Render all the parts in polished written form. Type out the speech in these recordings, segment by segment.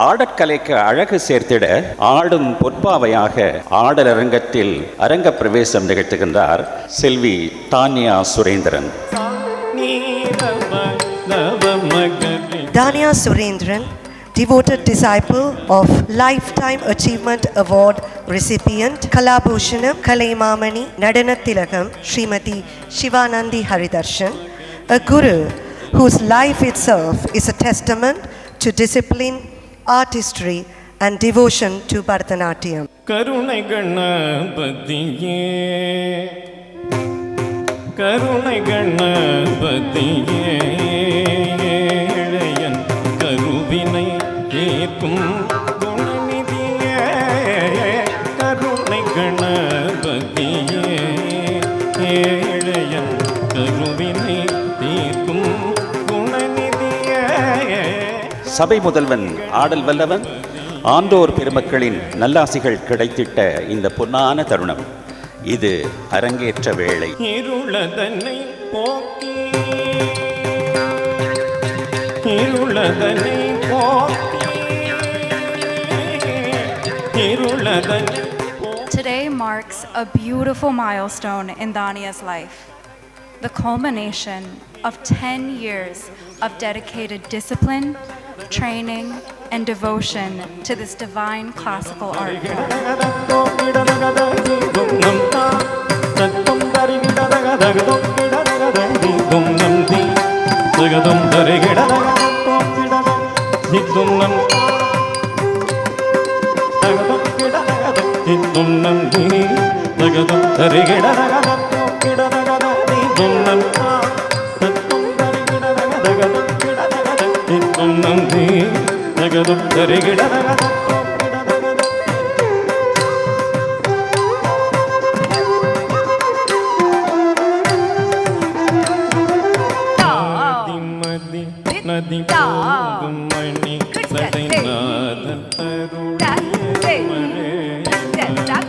ஆடற்கலைக்கு அழகு சேர்த்திட ஆடும் பொற்பாவையாக ஆடலரங்கத்தில் அரங்க பிரவேசம் நிகழ்த்துகின்றார் செல்வி Tania Surendran. Dania Surendran, devoted disciple of Lifetime Achievement Award recipient Kalabhushanam Kalaimamani Nadanathilagam Srimati Shivanandi Haridarshan, a guru whose life itself is a testament to discipline, artistry and devotion to Bharatanatyam. கருணை கணபதியே கருணை கணபதியே இளையன் கருவினை ஏற்கும் குணநிதியே கருணை கணபதியே இளையன் கருவினை ஏற்கும் குணநிதியே. சபை முதல்வன் ஆடல் வல்லவன் ஆண்டோர் பெருமக்களின் நல்லாசிகள் கிடைத்திட்ட இந்த பொன்னான தருணம். இது அரங்கேற்ற வேளை. இருளதனை போக்கி இருளதனை போக்கி இருளதனை. Today marks a beautiful milestone in Dania's life, the culmination of 10 years of dedicated discipline, training, and devotion to this divine classical art form. நதி போகும் மணி சடைநாதன் அருளே நதி போகும் மணி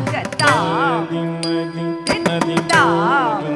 சடைநாதன்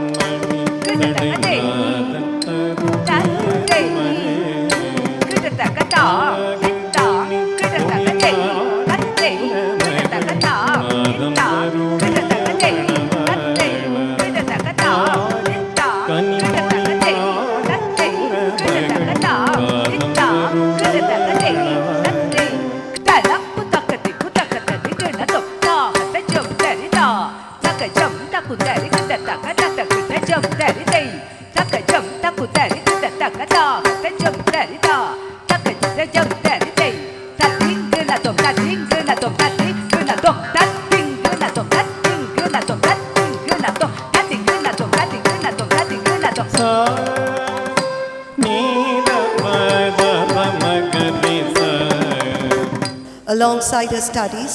Alongside her studies,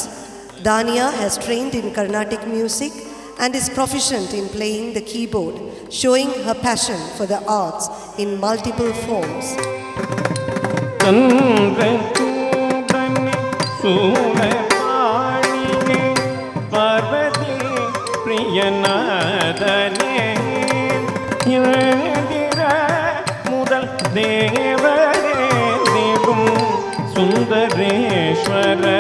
Dania has trained in Carnatic music and is proficient in playing the keyboard, showing her passion for the arts in multiple forms. சுந்தரேஸ்வரே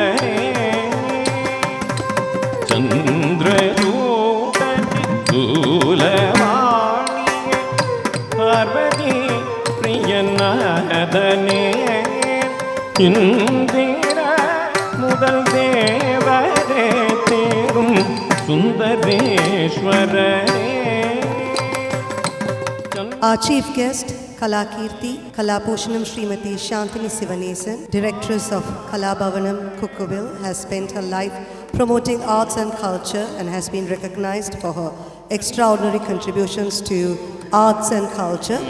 சந்திரரூபனே சூலவாணியே Parvati பிரியநாதனே இந்திர முதல் தேவரே தேரும் சுந்தரேஸ்வரே. Our chief guest, Kalakirti Kalabhushanam Srimati Shantini Sivanesan, Directress of Kalabhavanam, Kukkuville, has spent her life promoting arts and culture and has been recognized for her extraordinary contributions to arts and culture.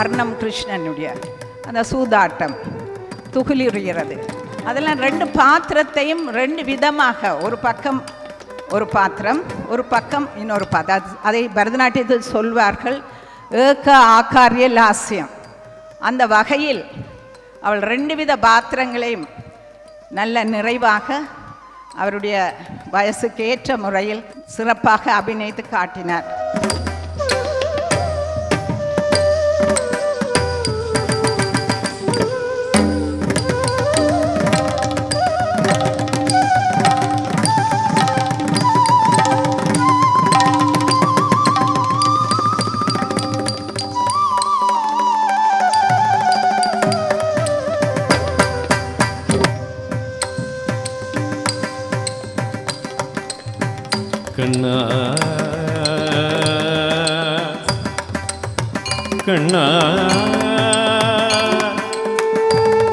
அர்ணம் கிருஷ்ணனுடைய அந்த சூதாட்டம், துகிலுறிகிறது, அதெல்லாம் 2 பாத்திரத்தையும் 2 விதமாக, ஒரு பக்கம் ஒரு பாத்திரம், ஒரு பக்கம் இன்னொரு பாத்திரம். அதை பரதநாட்டியத்தில் சொல்வார்கள் ஏக ஆக்காரிய லாஸ்யம். அந்த வகையில் அவள் 2 வித பாத்திரங்களையும் நல்ல நிறைவாக அவருடைய வயசுக்கு ஏற்ற முறையில் சிறப்பாக அபிநயித்து காட்டினார். கண்ணா கண்ணா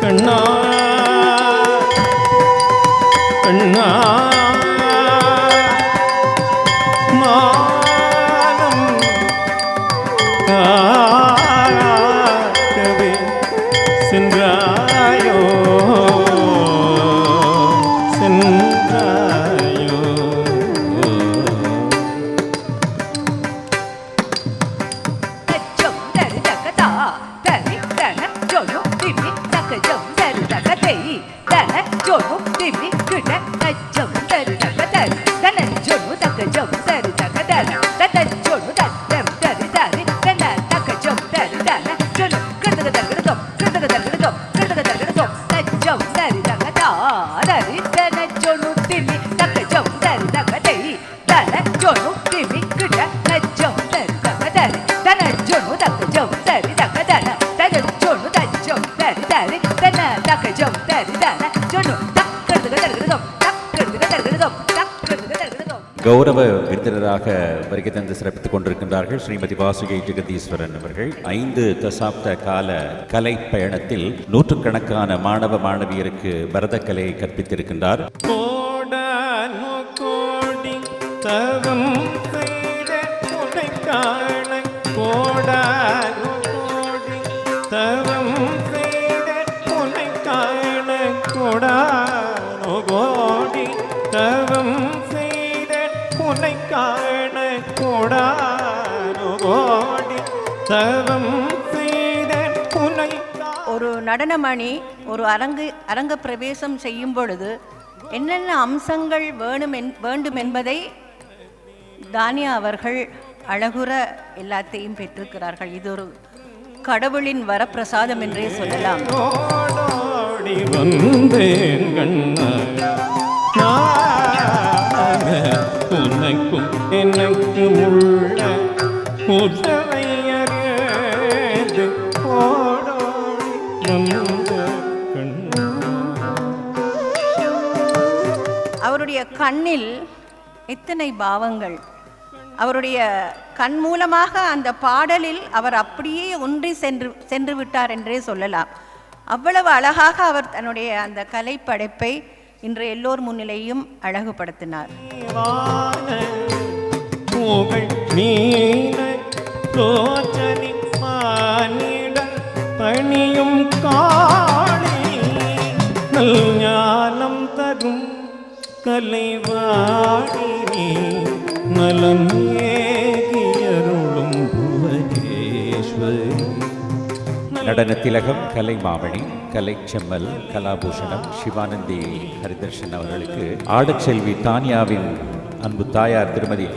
கண்ணா கண்ணா மானம் காக்கவே சென்றாயோ சென்றாயோ. கௌரவ விருந்தினராக வருகை தந்து சிறப்பித்துக் கொண்டிருக்கின்றார்கள் ஸ்ரீமதி வாசுகி ஜெகதீஸ்வரன் அவர்கள். 5 தசாப்த கால கலை பயணத்தில் நூற்றுக்கணக்கான மாணவ மாணவியருக்கு பரதக்கலையை கற்பித்திருக்கின்றார். கோடானு கோடி தவம் செய்த உன்னை காண, கோடானு கோடி தவம் செய்த உன்னை காண, கோடானு கோடி தவம் செய்த உன்னை காண, கோடானு கோடி தவம் செய்த உன்னை காண. ஒரு நடனமணி ஒரு அரங்க பிரவேசம் செய்யும் பொழுது என்னென்ன அம்சங்கள் வேண்டும் என்பதை தானியா அவர்கள் அழகுற எல்லாத்தையும் பெற்றிருக்கிறார்கள். இது ஒரு கடவுளின் வரப்பிரசாதம் என்றே சொல்லலாம். ஓடோடி வந்தேன் கண்ணா, உனக்கும் எனக்கும் உள்ள உதவையறியது ஓடோடி வந்த கண்ணா. அவருடைய கண்ணில் எத்தனை பாவங்கள்! அவருடைய கண் மூலமாக அந்த பாடலில் அவர் அப்படியே ஒன்றி சென்று விட்டார் என்றே சொல்லலாம். அவ்வளவு அழகாக அவர் தன்னுடைய அந்த கலைப்படைப்பை இன்று எல்லோர் முன்னிலையும் அழகுபடுத்தினார். பணியும் காளி ஞானம் தரும் கலைவாணி நலம் ஏகியருளும் புவனேஸ்வரி. நடன திலகம், கலைமாமணி, கலைச்செம்மல், கலாபூஷணம் சிவானந்தி ஹரிதர்ஷன் அவர்களுக்கு ஆடச்செல்வி தானியாவின் அன்பு தாயார் திருமதி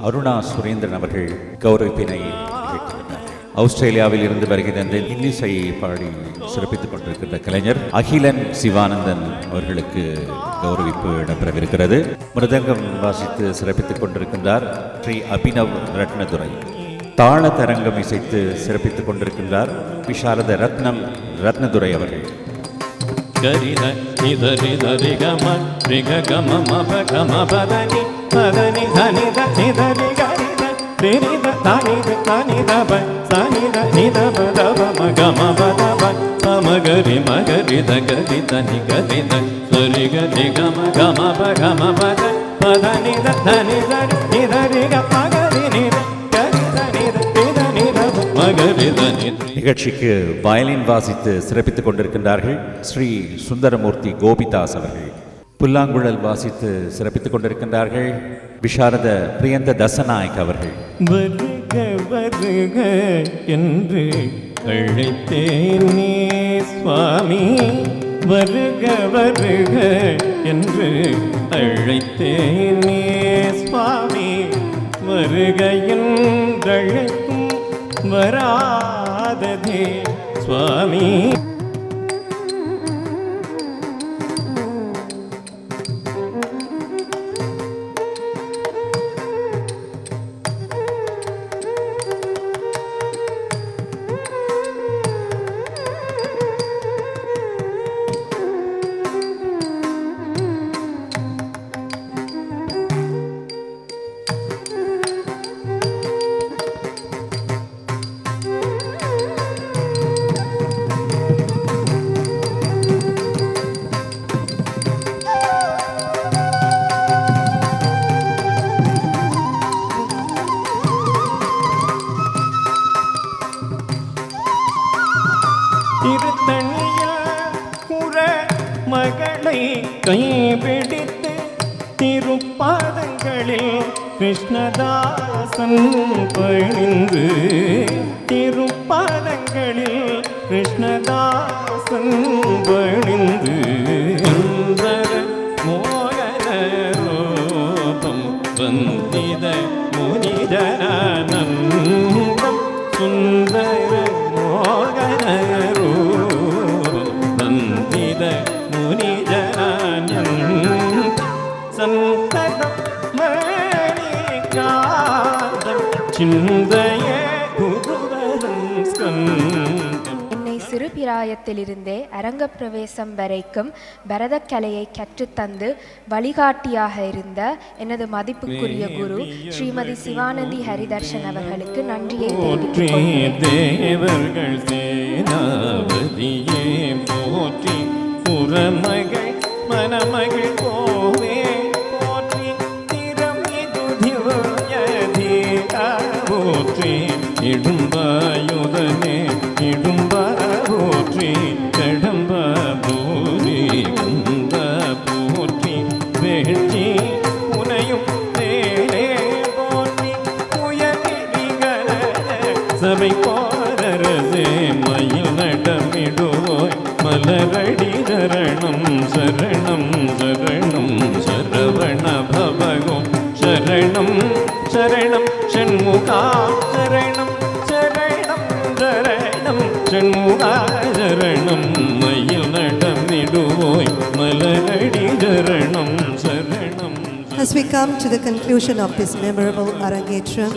அருணா சுரேந்திரன் அவர்கள் கௌரவிப்பினை நிகழ்த்தினார். ஆஸ்திரேலியாவில் இருந்து வருகை தந்து இன்னிசையை பாடி சிறப்பித்துக் கொண்டிருக்கின்ற கலைஞர் அகிலன் சிவானந்தன் அவர்களுக்கு கௌரவிப்பு இடம்பெறவிருக்கிறது. மிருதங்கம் வாசித்து சிறப்பித்துக் கொண்டிருக்கின்றார் ஸ்ரீ அபினவ் ரத்னதுரை. தாள தரங்கம் இசைத்து சிறப்பித்துக் கொண்டிருக்கின்றார் விஷாரத ரத்னதுரை அவர்கள். கரித நிதரி தரி கம ரிக கம மப கம பதனி பதனி தனி தனி தரி கரித திரித தனித தனித ப சனித நித பதவ மகம பதவ பமகரி மகரி தகரி தனி கரித சரி கரி கம கம பகம பத பதனி தனி தரி நிதரி க மகரி நித கரித நித நித நித மகரி தனி நிகழ்ச்சிக்கு வயலின் வாசித்து சிறப்பித்துக் கொண்டிருக்கின்றார்கள் ஸ்ரீ சுந்தரமூர்த்தி கோபிதாஸ் அவர்கள். புல்லாங்குழல் வாசித்து சிறப்பித்துக் கொண்டிருக்கின்றார்கள் விஷாரத பிரியந்த தசநாயக் அவர்கள். வருக வருக என்று அழைத்தேனே சுவாமி, வருக வருக என்று அழைத்தேனே சுவாமி, வருக என்றழைக்கும் வராததே சுவாமி. திருத்தணியில் குற மகளை கைபிடித்து திருப்பாதங்களில் கிருஷ்ணதாசன் பணிந்து, திருப்பாதங்களில் கிருஷ்ணதாசன் பணிந்து, சுந்தர மோகன ரூபம் வந்தித முனிதரானந்தம், சுந்தர மோகன வந்தித முனிஜனானந்தம், சந்தனம் மணிகாந்தம் சிந்தைய குருவரம் ஸ்கந்தம். என்னை சிறு பிராயத்திலிருந்தே அரங்க பிரவேசம் வரைக்கும் பரதக்கலையை கற்றுத்தந்து வழிகாட்டியாக இருந்த எனது மதிப்புக்குரிய குரு ஸ்ரீமதி சிவானந்தி ஹரிதர்ஷன் அவர்களுக்கு நன்றியை தெரிவித்துக் கொள்கிறேன். தேவர்கள் சேனாபதியே போற்றி, புறமகள் மணமகள் கோவே போற்றி, திறமிதுதிவயதீரா போற்றி, இடும்பாயுதனே இடும்பா போற்றி, கடம்பா பூரி கந்தா போற்றி, வேட்சி உனையும் வேலே போற்றி, உயர்கிரிகள சபை போரரசே மயில் நடமிடுவோய் மலரடி சரணம் சரணம் சரணம் சரவண பவகோ சரணம் சரணம் ஷண்முகா சரணம் சரணம் சரணம் ஷண்முகா சரணம் மயில் நடமிடுவோய் மலரடி சரணம் சரணம். As we come to the conclusion of this memorable Arangetram,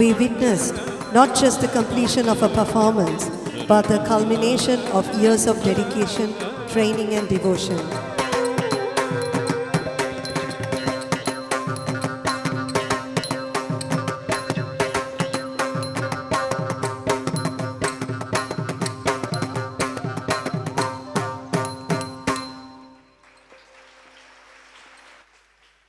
we witnessed not just the completion of a performance, but the culmination of years of dedication, training and devotion.